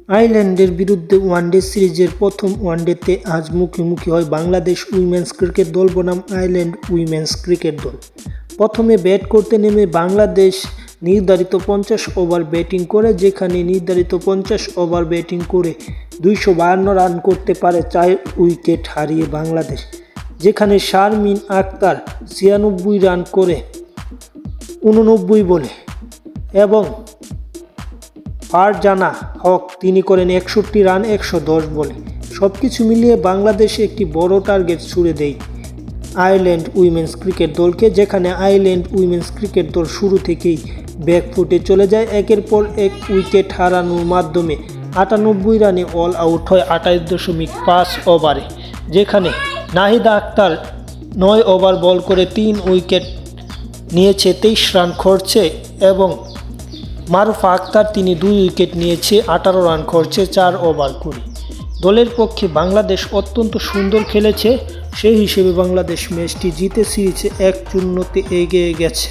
আয়ারল্যান্ডের বিরুদ্ধে ওয়ানডে সিরিজের প্রথম ওয়ানডেতে আজ মুখোমুখি হয় বাংলাদেশ উইমেন্স ক্রিকেট দল বনাম আয়ারল্যান্ড উইমেন্স ক্রিকেট দল। প্রথমে ব্যাট করতে নেমে বাংলাদেশ নির্ধারিত 50 ওভার ব্যাটিং করে, যেখানে নির্ধারিত 50 ওভার ব্যাটিং করে 252 রান করতে পারে 4 উইকেট হারিয়ে বাংলাদেশ, যেখানে শারমিন আক্তার 96 রান করে 89 বলে এবং ফারজানা হক তিনি করেন 61 রান 110 বলে। সবকিছু মিলিয়ে বাংলাদেশ একটি বড় টার্গেট ছুড়ে দেয় আয়ারল্যান্ড উইমেন্স ক্রিকেট দলকে, যেখানে আয়ারল্যান্ড উইমেন্স ক্রিকেট দল শুরু থেকেই ব্যাকফুটে চলে যায়। একের পর এক উইকেট হারানোর মাধ্যমে 98 রানে অল আউট হয় 28.5 ওভারে, যেখানে নাহিদা আক্তার 9 ওভার বল করে 3 উইকেট নিয়েছে 23 রান খরচে এবং মারুফা আক্তার তিনি 2 উইকেট নিয়েছে 18 রান খরচে 4 ওভার করে। দলের পক্ষে বাংলাদেশ অত্যন্ত সুন্দর খেলেছে, সেই হিসেবে বাংলাদেশ ম্যাচটি জিতে সিরিজে 1-0 এগিয়ে গেছে।